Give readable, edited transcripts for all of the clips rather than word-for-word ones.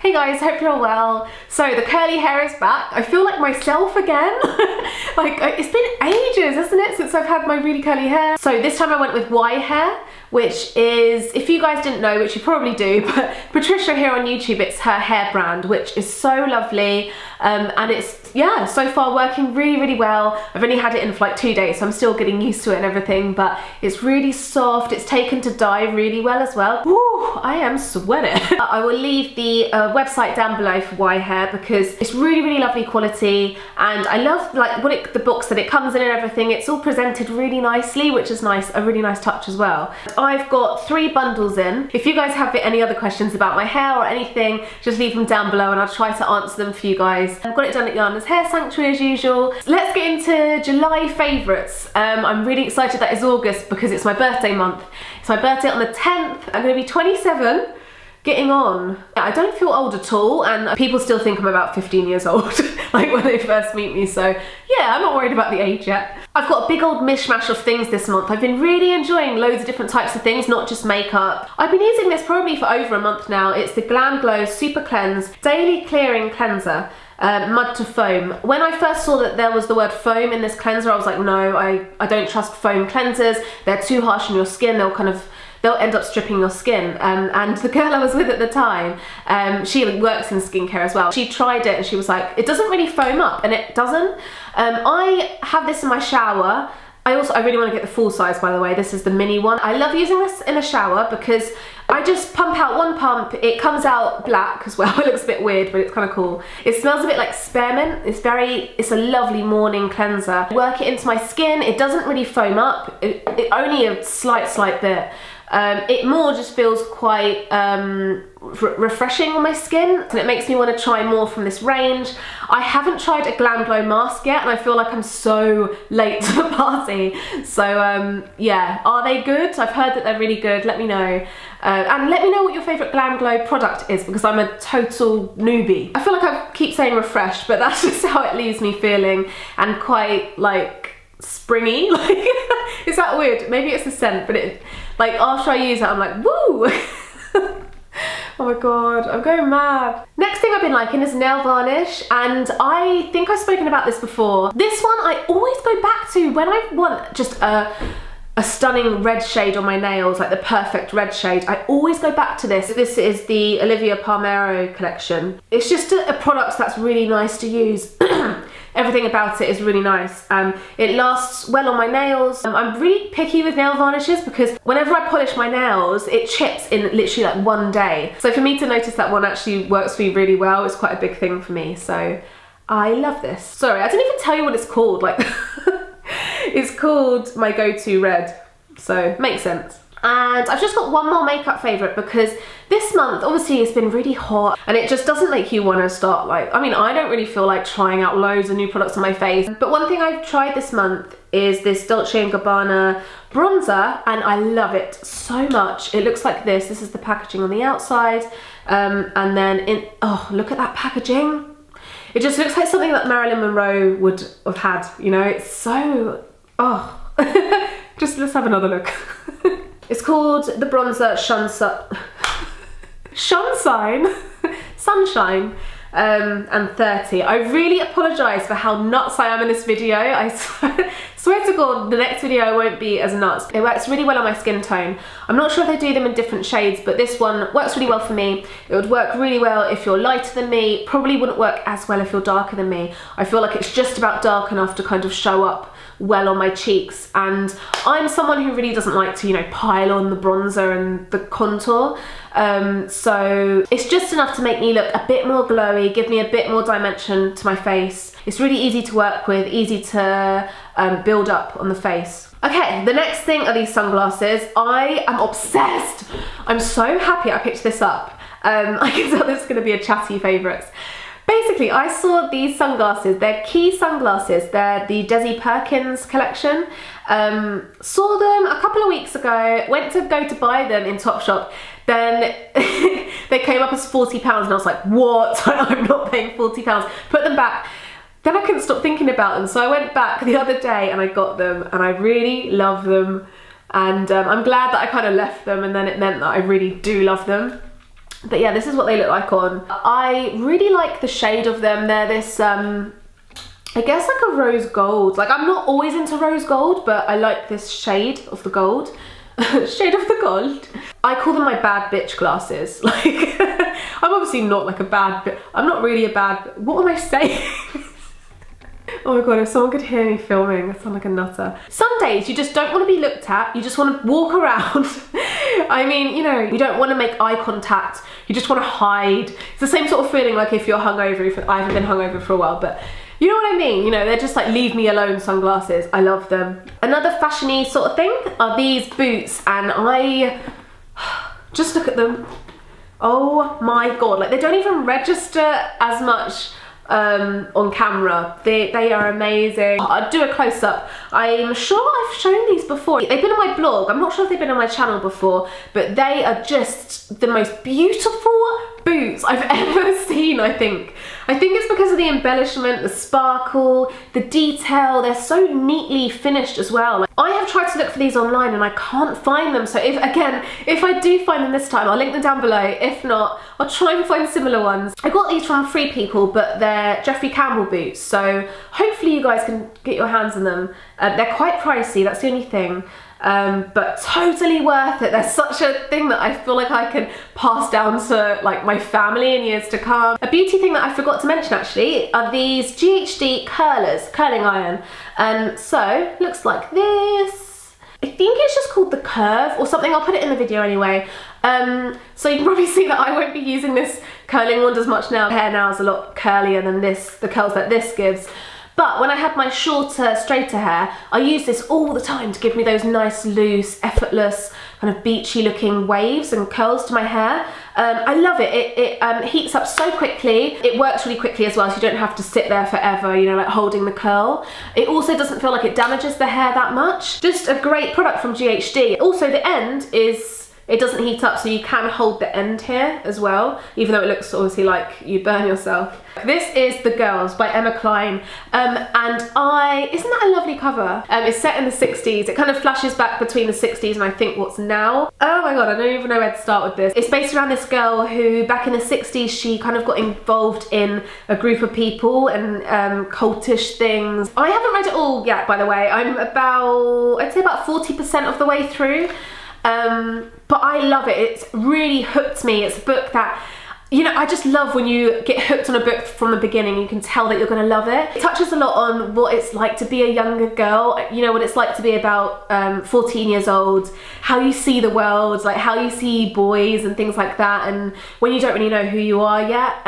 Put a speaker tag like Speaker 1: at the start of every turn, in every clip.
Speaker 1: Hey guys, hope you're all well. So the curly hair is back. I feel like myself again. Like it's been ages, isn't it, since I've had my really curly hair. So this time I went with Y hair, which is, if you guys didn't know, which you probably do, but Patricia here on YouTube, it's her hair brand, which is so lovely. And it's, yeah, so far working really, really well. I've only had it in for like 2 days, so I'm still getting used to it and everything, but it's really soft. It's taken to dye really well as well. Woo, I am sweating. I will leave the website down below for Y hair because it's really, really lovely quality, and I love like the box that it comes in and everything. It's all presented really nicely, which is nice, a really nice touch as well. I've got 3 bundles in. If you guys have any other questions about my hair or anything, just leave them down below and I'll try to answer them for you guys. I've got it done at Yana's Hair Sanctuary as usual. Let's get into July favourites. I'm really excited that it's August because it's my birthday month. It's my birthday on the 10th. I'm going to be 27. Getting on. I don't feel old at all, and people still think I'm about 15 years old, like when they first meet me, so yeah, I'm not worried about the age yet. I've got a big old mishmash of things this month. I've been really enjoying loads of different types of things, not just makeup. I've been using this probably for over a month now. It's the Glam Glow Super Cleanse Daily Clearing Cleanser. Mud to foam. When I first saw that there was the word foam in this cleanser, I was like, no, I don't trust foam cleansers. They're too harsh on your skin. They'll end up stripping your skin. And the girl I was with at the time, she works in skincare as well. She tried it and she was like, it doesn't really foam up, and it doesn't. I have this in my shower. I really want to get the full size, by the way. This is the mini one. I love using this in the shower because I just pump out one pump. It comes out black as well. It looks a bit weird, but it's kind of cool. It smells a bit like spearmint. It's a lovely morning cleanser. Work it into my skin. It doesn't really foam up. It only a slight bit. It more just feels quite refreshing on my skin, and it makes me want to try more from this range. I haven't tried a Glam Glow mask yet, and I feel like I'm so late to the party. So yeah, are they good? I've heard that they're really good. Let me know. And let me know what your favourite Glam Glow product is, because I'm a total newbie. I feel like I keep saying refreshed, but that's just how it leaves me feeling, and quite like springy. Like, is that weird? Maybe it's the scent, but it, like, after I use it, I'm like, woo! Oh my god, I'm going mad. Next thing I've been liking is nail varnish, and I think I've spoken about this before. This one I always go back to when I want just a stunning red shade on my nails, like the perfect red shade. I always go back to this. This is the Olivia Palmeiro collection. It's just a product that's really nice to use. Everything about it is really nice. It lasts well on my nails. I'm really picky with nail varnishes because whenever I polish my nails, it chips in literally like 1 day. So for me to notice that one actually works for me really well, it's quite a big thing for me. So I love this. Sorry, I didn't even tell you what it's called. Like, it's called my go-to red, so makes sense. And I've just got one more makeup favourite because this month obviously it's been really hot and it just doesn't make you want to start, like, I mean, I don't really feel like trying out loads of new products on my face, but one thing I've tried this month is this Dolce & Gabbana bronzer, and I love it so much. It looks like this. This is the packaging on the outside, and then oh, look at that packaging. It just looks like something that Marilyn Monroe would have had, you know. It's so, oh. Just let's have another look. It's called the bronzer Sunshine and 30. I really apologise for how nuts I am in this video. I swear to God, the next video won't be as nuts. It works really well on my skin tone. I'm not sure if they do them in different shades, but this one works really well for me. It would work really well if you're lighter than me. Probably wouldn't work as well if you're darker than me. I feel like it's just about dark enough to kind of show up well on my cheeks, and I'm someone who really doesn't like to, you know, pile on the bronzer and the contour, so it's just enough to make me look a bit more glowy, give me a bit more dimension to my face. It's really easy to work with, easy to build up on the face. Okay, the next thing are these sunglasses. I am obsessed. I'm so happy I picked this up. I can tell this is going to be a chatty favourites. Basically, I saw these sunglasses. They're Key sunglasses. They're the Desi Perkins collection. Saw them a couple of weeks ago. Went to go to buy them in Topshop. Then they came up as £40 and I was like, what? I'm not paying £40. Put them back. Then I couldn't stop thinking about them. So I went back the other day and I got them, and I really love them. And I'm glad that I kind of left them, and then it meant that I really do love them. But yeah, this is what they look like on. I really like the shade of them. They're this, I guess like a rose gold. Like I'm not always into rose gold, but I like this shade of the gold. Shade of the gold. I call them my bad bitch glasses. Like, I'm obviously not like a bad bitch. I'm not really a bad, what am I saying? Oh my god, if someone could hear me filming, I sound like a nutter. Some days you just don't want to be looked at, you just want to walk around. I mean, you know, you don't want to make eye contact, you just want to hide. It's the same sort of feeling like if you're hungover. I haven't been hungover for a while, but you know what I mean? You know, they're just like leave me alone sunglasses. I love them. Another fashiony sort of thing are these boots, and I just look at them. Oh my god, like they don't even register as much on camera. They are amazing. I'll do a close-up. I'm sure I've shown these before. They've been on my blog. I'm not sure if they've been on my channel before, but they are just the most beautiful boots I've ever seen, I think. I think it's because of the embellishment, the sparkle, the detail. They're so neatly finished as well. Like, I have tried to look for these online and I can't find them. So if I do find them this time, I'll link them down below. If not, I'll try and find similar ones. I got these from Free People, but they're Jeffrey Campbell boots. So hopefully you guys can get your hands on them. They're quite pricey, that's the only thing. But totally worth it. They're such a thing that I feel like I can pass down to like my family in years to come. A beauty thing that I forgot to mention actually are these GHD curlers, curling iron. So looks like this. I think it's just called the Curve or something. I'll put it in the video anyway. So you can probably see that I won't be using this curling wand as much now. Hair now is a lot curlier than this, the curls that this gives. But when I had my shorter, straighter hair, I used this all the time to give me those nice, loose, effortless, kind of beachy looking waves and curls to my hair. I love it. It heats up so quickly. It works really quickly as well, so you don't have to sit there forever, you know, like holding the curl. It also doesn't feel like it damages the hair that much. Just a great product from GHD. Also, the end is, it doesn't heat up, so you can hold the end here as well, even though it looks obviously like you burn yourself. This is The Girls by Emma Klein, and isn't that a lovely cover? It's set in the 60s. It kind of flashes back between the 60s and I think what's now. Oh my god, I don't even know where to start with this. It's based around this girl who back in the 60s, she kind of got involved in a group of people and cultish things. I haven't read it all yet, by the way. I'm about, I'd say about 40% of the way through. But I love it. It's really hooked me. It's a book that, you know, I just love when you get hooked on a book from the beginning. You can tell that you're going to love it. It touches a lot on what it's like to be a younger girl, you know, what it's like to be about 14 years old, how you see the world, like how you see boys and things like that, and when you don't really know who you are yet.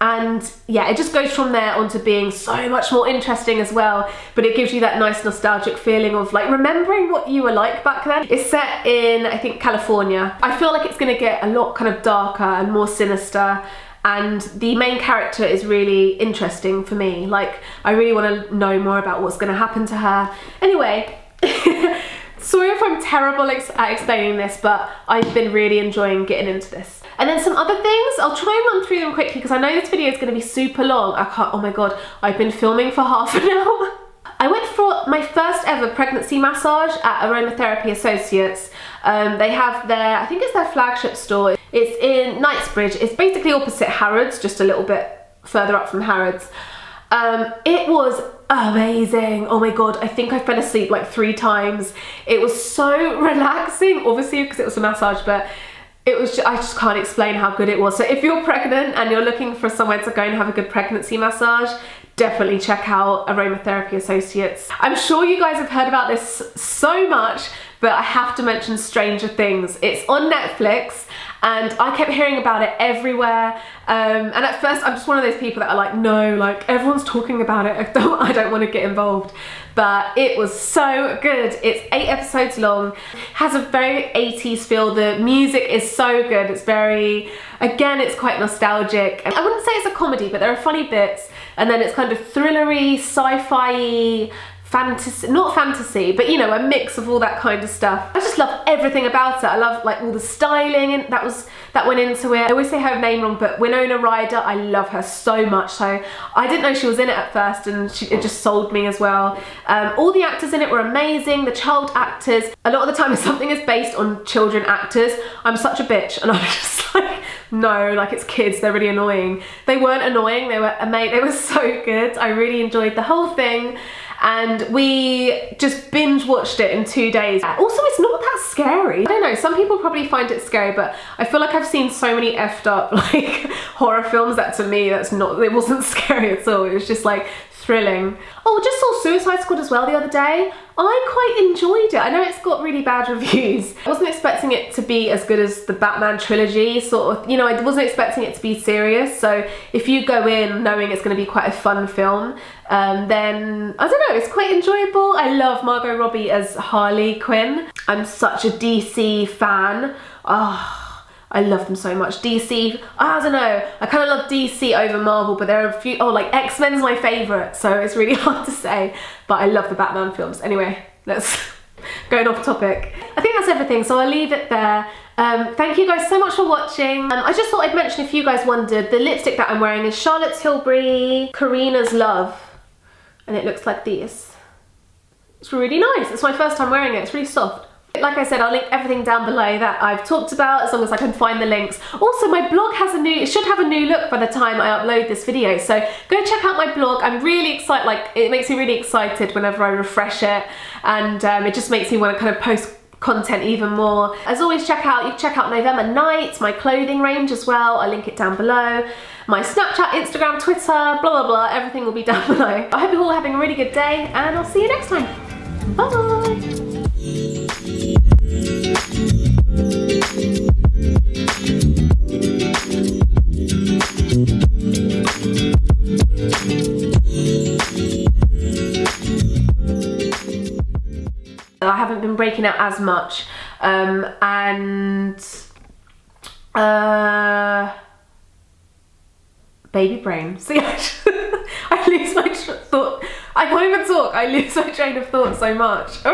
Speaker 1: And yeah, it just goes from there onto being so much more interesting as well, but it gives you that nice nostalgic feeling of like remembering what you were like back then. It's set in, I think, California. I feel like it's gonna get a lot kind of darker and more sinister, and the main character is really interesting for me. Like, I really want to know more about what's gonna happen to her. Anyway, sorry if I'm terrible at explaining this, but I've been really enjoying getting into this. And then some other things, I'll try and run through them quickly because I know this video is going to be super long. I can't, oh my god, I've been filming for half an hour. I went for my first ever pregnancy massage at Aromatherapy Associates. They have their, I think it's their flagship store. It's in Knightsbridge. It's basically opposite Harrods, just a little bit further up from Harrods. It was amazing. Oh my god, I think I fell asleep like 3 times. It was so relaxing, obviously because it was a massage, but it was just, I just can't explain how good it was. So if you're pregnant and you're looking for somewhere to go and have a good pregnancy massage, definitely check out Aromatherapy Associates. I'm sure you guys have heard about this so much, but I have to mention Stranger Things. It's on Netflix and I kept hearing about it everywhere. And at first I'm just one of those people that are like, no, like everyone's talking about it. I don't want to get involved. But it was so good. It's 8 episodes long, has a very 80s feel. The music is so good. It's very, again, it's quite nostalgic. And I wouldn't say it's a comedy, but there are funny bits. And then it's kind of thrillery, sci-fi, fantasy, not fantasy, but you know, a mix of all that kind of stuff. I just love everything about it. I love like all the styling and that went into it. I always say her name wrong, but Winona Ryder, I love her so much. So I didn't know she was in it at first, and it just sold me as well. All the actors in it were amazing. The child actors, a lot of the time if something is based on children actors, I'm such a bitch and I'm just like, no, like it's kids, they're really annoying. They weren't annoying, they were amazing, they were so good. I really enjoyed the whole thing. And we just binge watched it in 2 days. Also, it's not that scary. I don't know, some people probably find it scary, but I feel like I've seen so many effed up like horror films that to me, it wasn't scary at all. It was just like thrilling. Oh, just saw Suicide Squad as well the other day. I quite enjoyed it. I know it's got really bad reviews. I wasn't expecting it to be as good as the Batman trilogy, sort of, you know, I wasn't expecting it to be serious. So if you go in knowing it's going to be quite a fun film, then, I don't know, it's quite enjoyable. I love Margot Robbie as Harley Quinn. I'm such a DC fan. Oh, I love them so much. DC, I don't know, I kind of love DC over Marvel, but there are a few, like X-Men's my favourite, so it's really hard to say, but I love the Batman films. Anyway, let's, going off topic. I think that's everything, so I'll leave it there. Thank you guys so much for watching. I just thought I'd mention, if you guys wondered, the lipstick that I'm wearing is Charlotte Tilbury Karina's Love, and it looks like this. It's really nice. It's my first time wearing it. It's really soft. Like I said, I'll link everything down below that I've talked about, as long as I can find the links. Also, my blog has it should have a new look by the time I upload this video, so go check out my blog. I'm really excited, like, it makes me really excited whenever I refresh it, and it just makes me want to kind of post content even more. As always, you check out November Nights, my clothing range as well. I'll link it down below. My Snapchat, Instagram, Twitter, blah blah blah, everything will be down below. I hope you're all having a really good day, and I'll see you next time. Bye! I haven't been breaking out as much, and baby brain. See, I lose my thought. I can't even talk. I lose my train of thought so much.